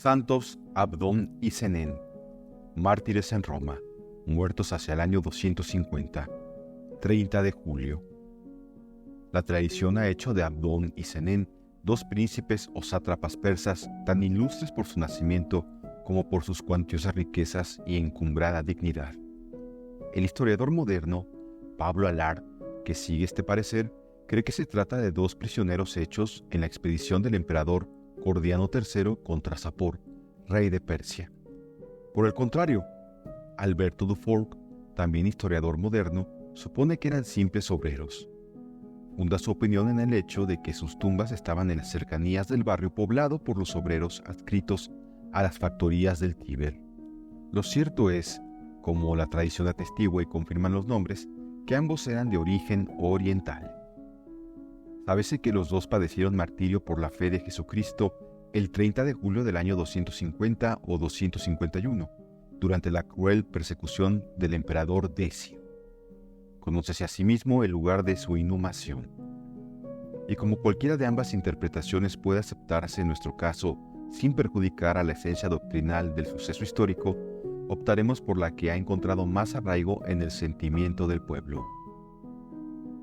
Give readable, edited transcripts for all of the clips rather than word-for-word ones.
Santos Abdón y Zenén, mártires en Roma, muertos hacia el año 250, 30 de julio. La tradición ha hecho de Abdón y Zenén dos príncipes o sátrapas persas tan ilustres por su nacimiento como por sus cuantiosas riquezas y encumbrada dignidad. El historiador moderno, Pablo Alard, que sigue este parecer, cree que se trata de dos prisioneros hechos en la expedición del emperador Gordiano III contra Sapor, rey de Persia. Por el contrario, Alberto Dufour, también historiador moderno, supone que eran simples obreros. Funda su opinión en el hecho de que sus tumbas estaban en las cercanías del barrio poblado por los obreros adscritos a las factorías del Tíber. Lo cierto es, como la tradición atestigua y confirman los nombres, que ambos eran de origen oriental. Sábese que los dos padecieron martirio por la fe de Jesucristo el 30 de julio del año 250 o 251, durante la cruel persecución del emperador Decio. Conócese asimismo el lugar de su inhumación. Y como cualquiera de ambas interpretaciones puede aceptarse en nuestro caso sin perjudicar a la esencia doctrinal del suceso histórico, optaremos por la que ha encontrado más arraigo en el sentimiento del pueblo.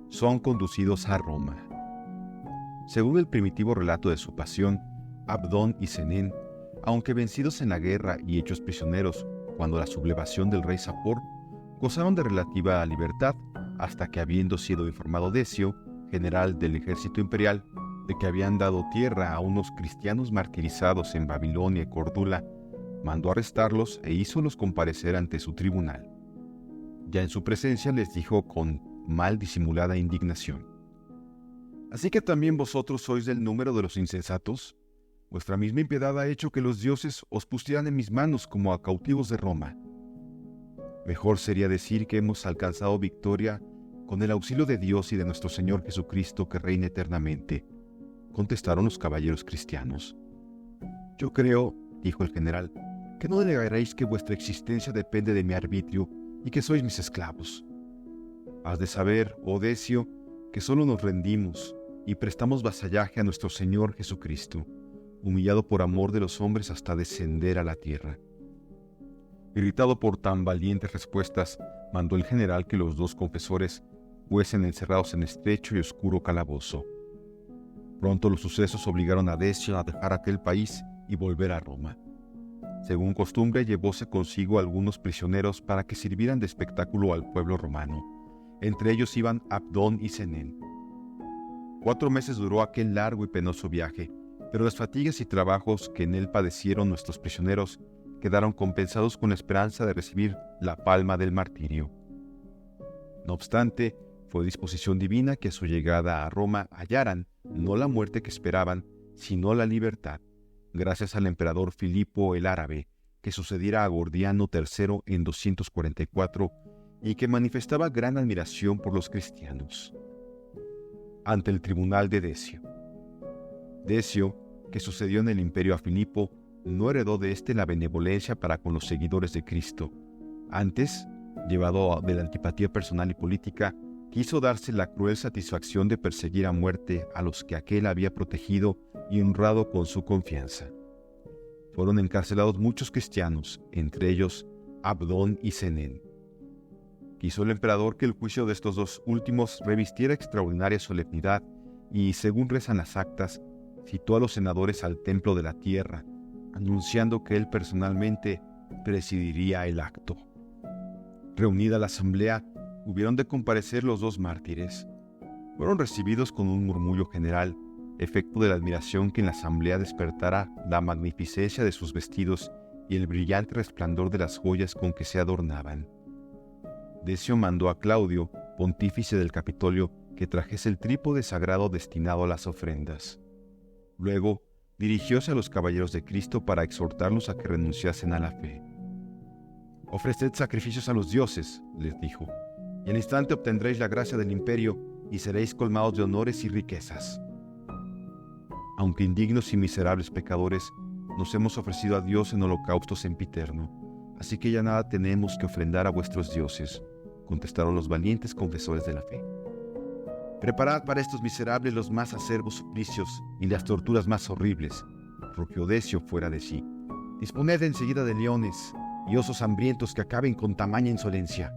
Son conducidos a Roma. Según el primitivo relato de su pasión, Abdón y Zenén, aunque vencidos en la guerra y hechos prisioneros cuando la sublevación del rey Sapor, gozaron de relativa libertad hasta que, habiendo sido informado Decio, general del ejército imperial, de que habían dado tierra a unos cristianos martirizados en Babilonia y Cordula, mandó arrestarlos e hízolos comparecer ante su tribunal. Ya en su presencia les dijo con mal disimulada indignación: ¿Así que también vosotros sois del número de los insensatos? Vuestra misma impiedad ha hecho que los dioses os pusieran en mis manos como a cautivos de Roma. Mejor sería decir que hemos alcanzado victoria con el auxilio de Dios y de nuestro Señor Jesucristo, que reina eternamente, contestaron los caballeros cristianos. Yo creo, dijo el general, que no negaréis que vuestra existencia depende de mi arbitrio y que sois mis esclavos. Has de saber, oh Decio, que solo nos rendimos y prestamos vasallaje a nuestro Señor Jesucristo, humillado por amor de los hombres hasta descender a la tierra. Irritado por tan valientes respuestas, mandó el general que los dos confesores fuesen encerrados en estrecho y oscuro calabozo. Pronto los sucesos obligaron a Decio a dejar aquel país y volver a Roma. Según costumbre, llevóse consigo algunos prisioneros para que sirvieran de espectáculo al pueblo romano. Entre ellos iban Abdón y Zenén. 4 meses duró aquel largo y penoso viaje, pero las fatigas y trabajos que en él padecieron nuestros prisioneros quedaron compensados con la esperanza de recibir la palma del martirio. No obstante, fue disposición divina que a su llegada a Roma hallaran no la muerte que esperaban, sino la libertad, gracias al emperador Filipo el Árabe, que sucediera a Gordiano III en 244 y que manifestaba gran admiración por los cristianos. Ante el tribunal de Decio. Decio, que sucedió en el imperio a Filipo, no heredó de éste la benevolencia para con los seguidores de Cristo. Antes, llevado de la antipatía personal y política, quiso darse la cruel satisfacción de perseguir a muerte a los que aquél había protegido y honrado con su confianza. Fueron encarcelados muchos cristianos, entre ellos Abdón y Zenén. Quiso el emperador que el juicio de estos dos últimos revistiera extraordinaria solemnidad y, según rezan las actas, citó a los senadores al templo de la tierra, anunciando que él personalmente presidiría el acto. Reunida la asamblea, hubieron de comparecer los dos mártires. Fueron recibidos con un murmullo general, efecto de la admiración que en la asamblea despertara la magnificencia de sus vestidos y el brillante resplandor de las joyas con que se adornaban. Decio mandó a Claudio, pontífice del Capitolio, que trajese el trípode sagrado destinado a las ofrendas. Luego, dirigióse a los caballeros de Cristo para exhortarlos a que renunciasen a la fe. «Ofreced sacrificios a los dioses», les dijo, «y al instante obtendréis la gracia del imperio y seréis colmados de honores y riquezas. Aunque indignos y miserables pecadores, nos hemos ofrecido a Dios en holocausto sempiterno, así que ya nada tenemos que ofrendar a vuestros dioses», contestaron los valientes confesores de la fe. «Preparad para estos miserables los más acerbos suplicios y las torturas más horribles», rugió Decio fuera de sí. disponed enseguida de leones y osos hambrientos que acaben con tamaña insolencia.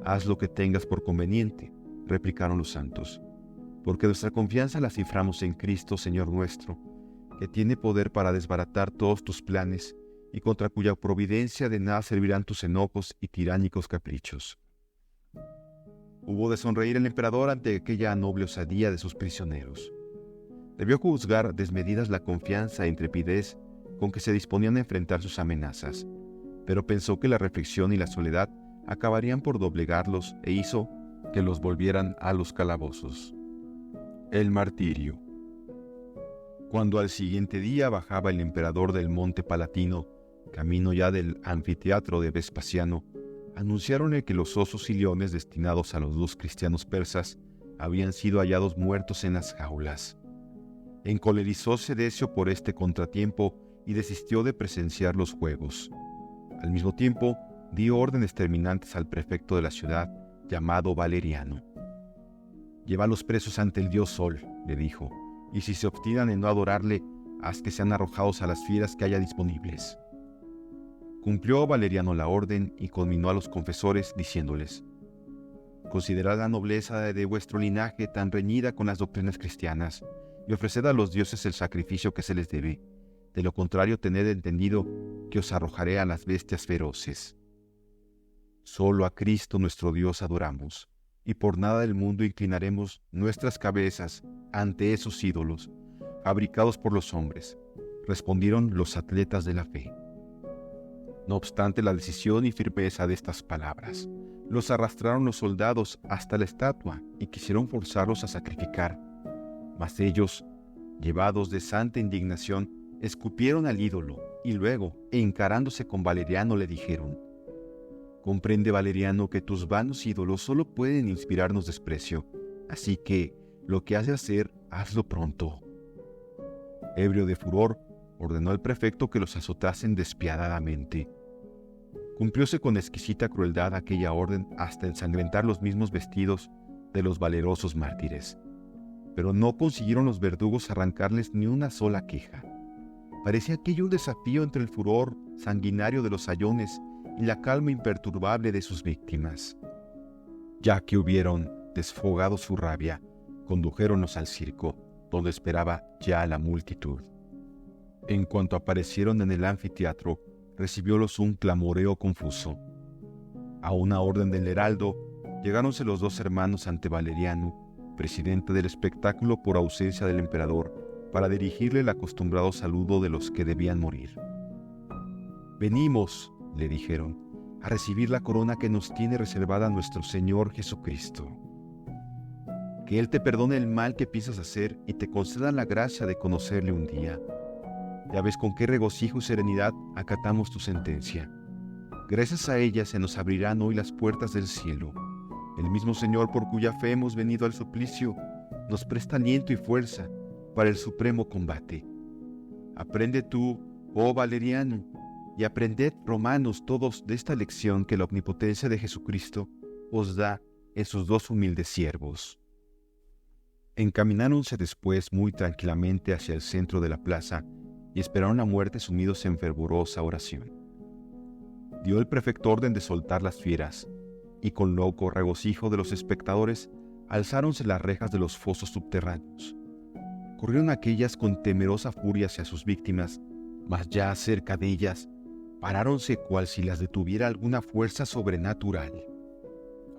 Haz lo que tengas por conveniente, replicaron los santos, porque nuestra confianza la ciframos en Cristo, Señor nuestro, que tiene poder para desbaratar todos tus planes y contra cuya providencia de nada servirán tus enojos y tiránicos caprichos. Hubo de sonreír el emperador ante aquella noble osadía de sus prisioneros. Debió juzgar desmedidas la confianza e intrepidez con que se disponían a enfrentar sus amenazas, pero pensó que la reflexión y la soledad acabarían por doblegarlos e hizo que los volvieran a los calabozos. El martirio. Cuando al siguiente día bajaba el emperador del Monte Palatino, camino ya del anfiteatro de Vespasiano, anunciaronle que los osos y leones destinados a los 2 cristianos persas habían sido hallados muertos en las jaulas. Encolerizóse Decio por este contratiempo y desistió de presenciar los juegos. Al mismo tiempo, dio órdenes terminantes al prefecto de la ciudad, llamado Valeriano. «Lleva a los presos ante el dios Sol», le dijo, «y si se obstinan en no adorarle, haz que sean arrojados a las fieras que haya disponibles». Cumplió Valeriano la orden y conminó a los confesores, diciéndoles: «Considerad la nobleza de vuestro linaje tan reñida con las doctrinas cristianas, y ofreced a los dioses el sacrificio que se les debe. De lo contrario, tened entendido que os arrojaré a las bestias feroces. Solo a Cristo nuestro Dios adoramos, y por nada del mundo inclinaremos nuestras cabezas ante esos ídolos, fabricados por los hombres», respondieron los atletas de la fe. No obstante la decisión y firmeza de estas palabras, los arrastraron los soldados hasta la estatua y quisieron forzarlos a sacrificar. Mas ellos, llevados de santa indignación, escupieron al ídolo y luego, encarándose con Valeriano, le dijeron: «Comprende, Valeriano, que tus vanos ídolos solo pueden inspirarnos desprecio, así que lo que has de hacer, hazlo pronto». Ebrio de furor, ordenó al prefecto que los azotasen despiadadamente. Cumplióse con exquisita crueldad aquella orden hasta ensangrentar los mismos vestidos de los valerosos mártires. Pero no consiguieron los verdugos arrancarles ni una sola queja. Parecía aquello un desafío entre el furor sanguinario de los sayones y la calma imperturbable de sus víctimas. Ya que hubieron desfogado su rabia, condujéronlos al circo, donde esperaba ya la multitud. En cuanto aparecieron en el anfiteatro, recibiólos un clamoreo confuso. A una orden del heraldo, llegáronse los 2 hermanos ante Valeriano, presidente del espectáculo por ausencia del emperador, para dirigirle el acostumbrado saludo de los que debían morir. «Venimos», le dijeron, «a recibir la corona que nos tiene reservada nuestro Señor Jesucristo. Que Él te perdone el mal que piensas hacer y te conceda la gracia de conocerle un día. Ya ves con qué regocijo y serenidad acatamos tu sentencia. Gracias a ella se nos abrirán hoy las puertas del cielo. El mismo Señor por cuya fe hemos venido al suplicio nos presta aliento y fuerza para el supremo combate. Aprende tú, oh Valeriano, y aprended, romanos todos, de esta lección que la omnipotencia de Jesucristo os da en sus 2 humildes siervos». Encamináronse después muy tranquilamente hacia el centro de la plaza y esperaron la muerte sumidos en fervorosa oración. Dio el prefecto orden de soltar las fieras, y con loco regocijo de los espectadores alzáronse las rejas de los fosos subterráneos. Corrieron aquellas con temerosa furia hacia sus víctimas, mas ya cerca de ellas, paráronse cual si las detuviera alguna fuerza sobrenatural.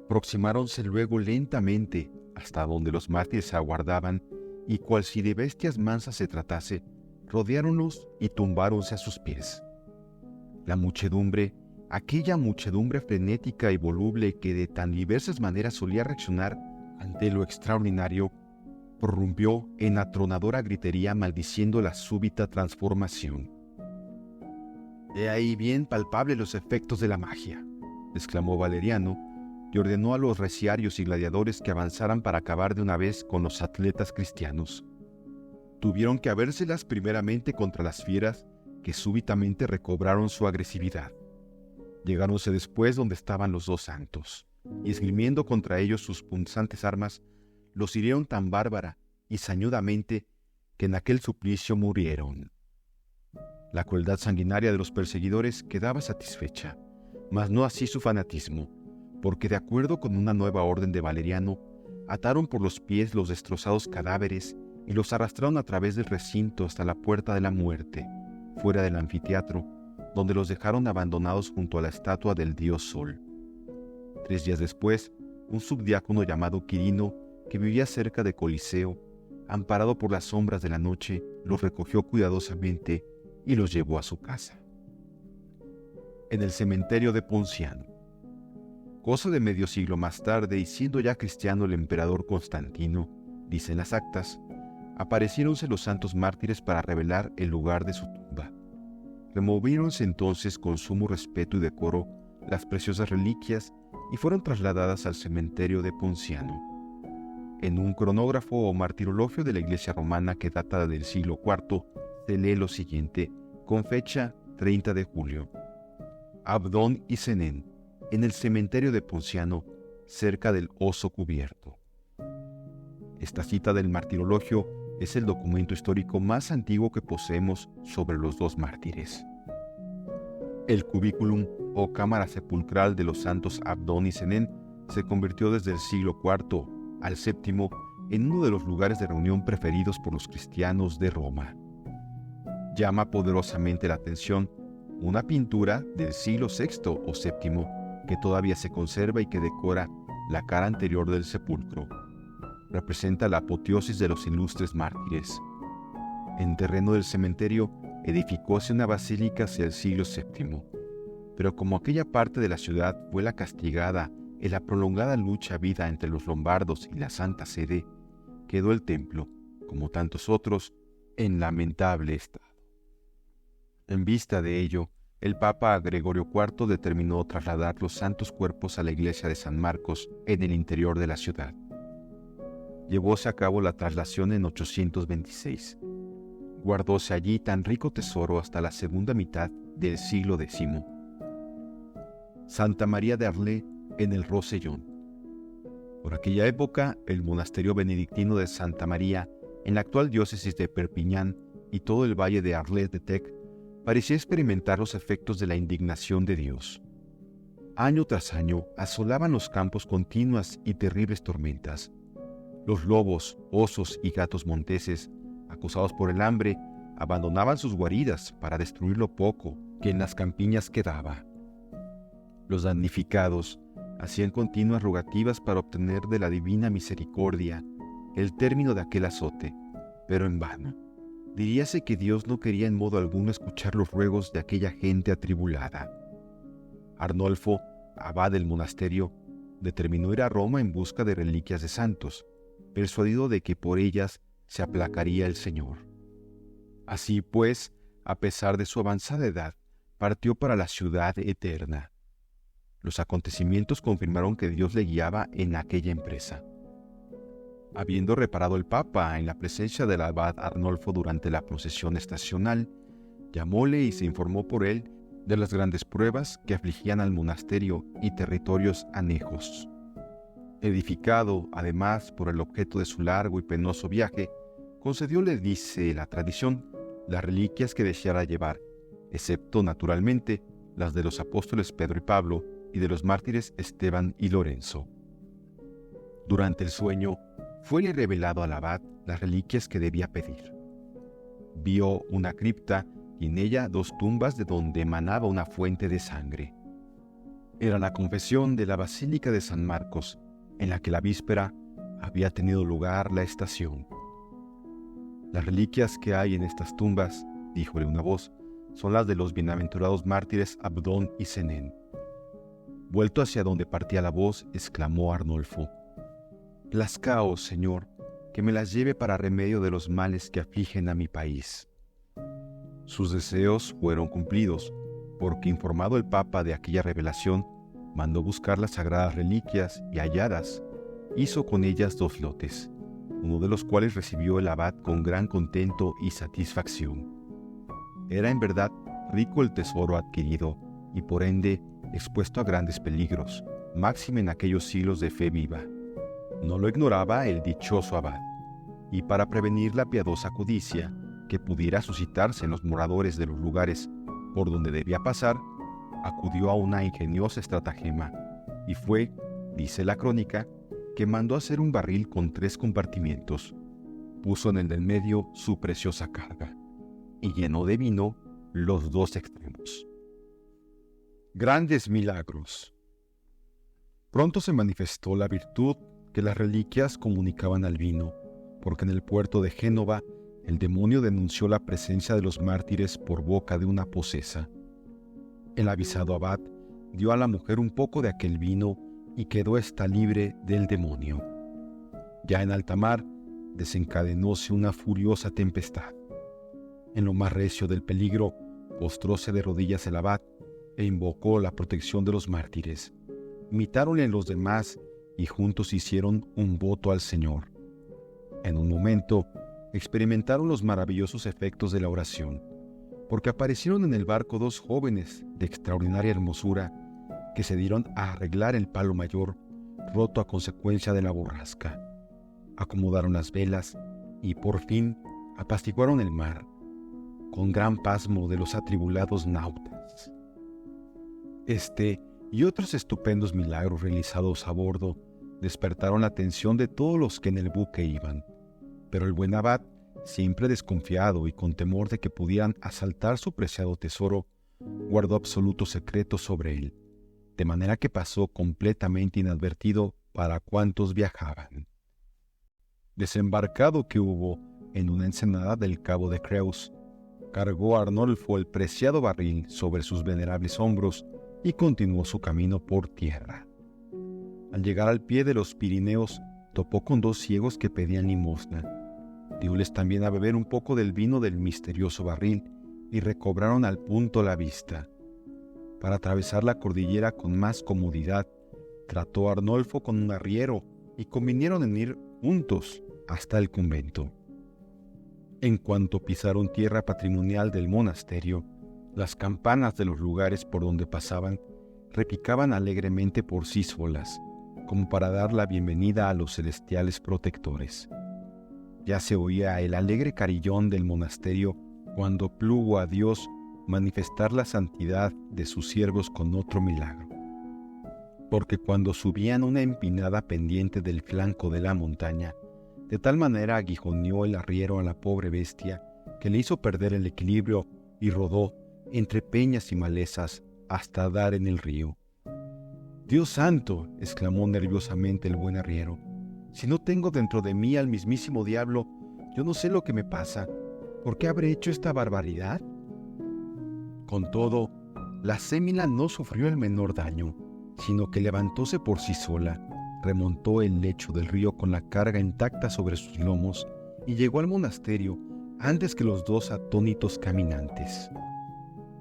Aproximáronse luego lentamente hasta donde los mártires aguardaban, y cual si de bestias mansas se tratase, rodeáronlos y tumbáronse a sus pies. La muchedumbre, aquella muchedumbre frenética y voluble que de tan diversas maneras solía reaccionar ante lo extraordinario, prorrumpió en atronadora gritería maldiciendo la súbita transformación. «He ahí bien palpable los efectos de la magia», exclamó Valeriano, y ordenó a los reciarios y gladiadores que avanzaran para acabar de una vez con los atletas cristianos. Tuvieron que habérselas primeramente contra las fieras que súbitamente recobraron su agresividad. Llegáronse después donde estaban los 2 santos, y esgrimiendo contra ellos sus punzantes armas, los hirieron tan bárbara y sañudamente que en aquel suplicio murieron. La crueldad sanguinaria de los perseguidores quedaba satisfecha, mas no así su fanatismo, porque de acuerdo con una nueva orden de Valeriano, ataron por los pies los destrozados cadáveres y los arrastraron a través del recinto hasta la puerta de la muerte, fuera del anfiteatro, donde los dejaron abandonados junto a la estatua del dios Sol. 3 días después, un subdiácono llamado Quirino, que vivía cerca de Coliseo, amparado por las sombras de la noche, los recogió cuidadosamente y los llevó a su casa. En el cementerio de Ponciano. Cosa de medio siglo más tarde, y siendo ya cristiano el emperador Constantino, dicen las actas, apareciéronse los santos mártires para revelar el lugar de su tumba. Removiéronse entonces con sumo respeto y decoro las preciosas reliquias y fueron trasladadas al cementerio de Ponciano. En un cronógrafo o martirologio de la Iglesia romana que data del siglo IV, se lee lo siguiente, con fecha 30 de julio. Abdón y Senén, en el cementerio de Ponciano, cerca del Oso Cubierto. Esta cita del martirologio es el documento histórico más antiguo que poseemos sobre los dos mártires. El cubículum o cámara sepulcral de los santos Abdón y Senén se convirtió desde el siglo IV al VII en uno de los lugares de reunión preferidos por los cristianos de Roma. Llama poderosamente la atención una pintura del siglo VI o VII que todavía se conserva y que decora la cara anterior del sepulcro. Representa la apoteosis de los ilustres mártires. En terreno del cementerio edificóse una basílica hacia el siglo VII, pero como aquella parte de la ciudad fue la castigada en la prolongada lucha habida entre los lombardos y la Santa Sede, quedó el templo, como tantos otros, en lamentable estado. En vista de ello, el Papa Gregorio IV determinó trasladar los santos cuerpos a la iglesia de San Marcos en el interior de la ciudad. Llevóse a cabo la traslación en 826. Guardóse allí tan rico tesoro hasta la segunda mitad del siglo X. Santa María de Arlé en el Rosellón. Por aquella época, el monasterio benedictino de Santa María, en la actual diócesis de Perpiñán y todo el valle de Arles de Tec, parecía experimentar los efectos de la indignación de Dios. Año tras año asolaban los campos continuas y terribles tormentas. Los lobos, osos y gatos monteses, acosados por el hambre, abandonaban sus guaridas para destruir lo poco que en las campiñas quedaba. Los damnificados hacían continuas rogativas para obtener de la divina misericordia el término de aquel azote, pero en vano. Diríase que Dios no quería en modo alguno escuchar los ruegos de aquella gente atribulada. Arnolfo, abad del monasterio, determinó ir a Roma en busca de reliquias de santos, persuadido de que por ellas se aplacaría el Señor. Así pues, a pesar de su avanzada edad, partió para la ciudad eterna. Los acontecimientos confirmaron que Dios le guiaba en aquella empresa. Habiendo reparado el Papa en la presencia del abad Arnolfo durante la procesión estacional, llamóle y se informó por él de las grandes pruebas que afligían al monasterio y territorios anejos. Edificado, además, por el objeto de su largo y penoso viaje, concedióle, dice la tradición, las reliquias que deseara llevar, excepto, naturalmente, las de los apóstoles Pedro y Pablo y de los mártires Esteban y Lorenzo. Durante el sueño, fuele revelado al abad las reliquias que debía pedir. Vio una cripta y en ella 2 tumbas de donde emanaba una fuente de sangre. Era la confesión de la Basílica de San Marcos, en la que la víspera había tenido lugar la estación. Las reliquias que hay en estas tumbas, díjole una voz, son las de los bienaventurados mártires Abdón y Senén. Vuelto hacia donde partía la voz, exclamó Arnolfo: «Plazcaos, Señor, que me las lleve para remedio de los males que afligen a mi país». Sus deseos fueron cumplidos, porque informado el Papa de aquella revelación, mandó buscar las sagradas reliquias y halladas, hizo con ellas 2 lotes, uno de los cuales recibió el abad con gran contento y satisfacción. Era en verdad rico el tesoro adquirido y por ende expuesto a grandes peligros, máxime en aquellos siglos de fe viva. No lo ignoraba el dichoso abad, y para prevenir la piadosa codicia, que pudiera suscitarse en los moradores de los lugares por donde debía pasar, acudió a una ingeniosa estratagema y fue, dice la crónica, que mandó hacer un barril con 3 compartimientos, puso en el del medio su preciosa carga y llenó de vino los 2 extremos. Grandes milagros. Pronto se manifestó la virtud que las reliquias comunicaban al vino, porque en el puerto de Génova el demonio denunció la presencia de los mártires por boca de una posesa. El avisado abad dio a la mujer un poco de aquel vino y quedó ésta libre del demonio. Ya en alta mar desencadenóse una furiosa tempestad. En lo más recio del peligro, postróse de rodillas el abad e invocó la protección de los mártires. Imitáronle los demás y juntos hicieron un voto al Señor. En un momento experimentaron los maravillosos efectos de la oración, porque aparecieron en el barco 2 jóvenes de extraordinaria hermosura que se dieron a arreglar el palo mayor, roto a consecuencia de la borrasca. Acomodaron las velas y por fin apaciguaron el mar, con gran pasmo de los atribulados náutas. Este y otros estupendos milagros realizados a bordo despertaron la atención de todos los que en el buque iban, pero el buen abad, siempre desconfiado y con temor de que pudieran asaltar su preciado tesoro, guardó absoluto secreto sobre él, de manera que pasó completamente inadvertido para cuantos viajaban. Desembarcado que hubo en una ensenada del cabo de Creus, cargó Arnolfo el preciado barril sobre sus venerables hombros y continuó su camino por tierra. Al llegar al pie de los Pirineos, topó con 2 ciegos que pedían limosna. Dióles también a beber un poco del vino del misterioso barril y recobraron al punto la vista. Para atravesar la cordillera con más comodidad, trató Arnolfo con un arriero y convinieron en ir juntos hasta el convento. En cuanto pisaron tierra patrimonial del monasterio, las campanas de los lugares por donde pasaban repicaban alegremente por sí solas, como para dar la bienvenida a los celestiales protectores. Ya se oía el alegre carillón del monasterio cuando plugo a Dios manifestar la santidad de sus siervos con otro milagro. Porque cuando subían una empinada pendiente del flanco de la montaña, de tal manera aguijoneó el arriero a la pobre bestia que le hizo perder el equilibrio y rodó entre peñas y malezas hasta dar en el río. «¡Dios santo!», exclamó nerviosamente el buen arriero. «Si no tengo dentro de mí al mismísimo diablo, yo no sé lo que me pasa. ¿Por qué habré hecho esta barbaridad?». Con todo, la sémila no sufrió el menor daño, sino que levantóse por sí sola, remontó el lecho del río con la carga intacta sobre sus lomos y llegó al monasterio antes que los 2 atónitos caminantes.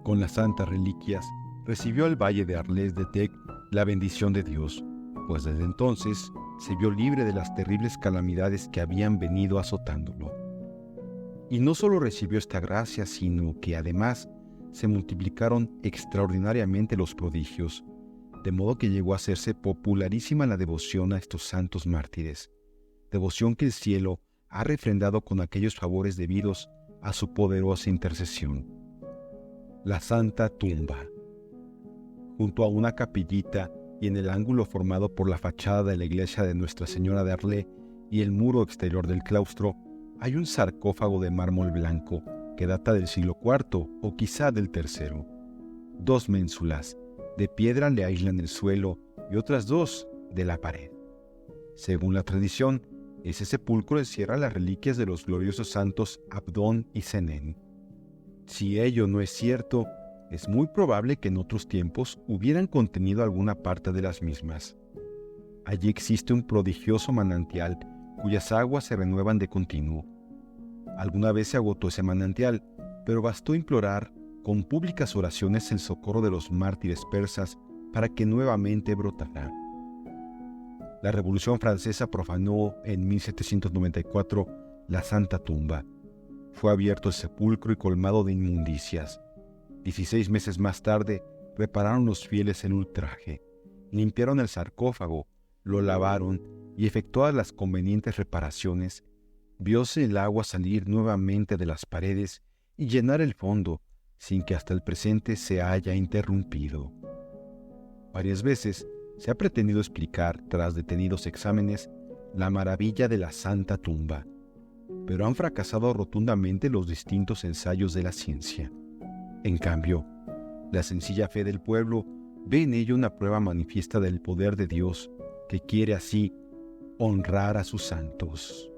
Con las santas reliquias recibió al valle de Arles de Tec la bendición de Dios, pues desde entonces se vio libre de las terribles calamidades que habían venido azotándolo. Y no solo recibió esta gracia, sino que además se multiplicaron extraordinariamente los prodigios, de modo que llegó a hacerse popularísima la devoción a estos santos mártires, devoción que el cielo ha refrendado con aquellos favores debidos a su poderosa intercesión. La Santa Tumba. Junto a una capillita y en el ángulo formado por la fachada de la iglesia de Nuestra Señora de Arles y el muro exterior del claustro, hay un sarcófago de mármol blanco que data del siglo IV o quizá del III. 2 ménsulas de piedra le aíslan el suelo y otras 2 de la pared. Según la tradición, ese sepulcro encierra las reliquias de los gloriosos santos Abdón y Senén. Si ello no es cierto, es muy probable que en otros tiempos hubieran contenido alguna parte de las mismas. Allí existe un prodigioso manantial cuyas aguas se renuevan de continuo. Alguna vez se agotó ese manantial, pero bastó implorar con públicas oraciones el socorro de los mártires persas para que nuevamente brotara. La Revolución Francesa profanó en 1794 la Santa Tumba. Fue abierto el sepulcro y colmado de inmundicias. 16 meses más tarde, repararon los fieles el ultraje, limpiaron el sarcófago, lo lavaron y efectuadas las convenientes reparaciones, vióse el agua salir nuevamente de las paredes y llenar el fondo, sin que hasta el presente se haya interrumpido. Varias veces se ha pretendido explicar, tras detenidos exámenes, la maravilla de la Santa Tumba, pero han fracasado rotundamente los distintos ensayos de la ciencia. En cambio, la sencilla fe del pueblo ve en ello una prueba manifiesta del poder de Dios, que quiere así honrar a sus santos.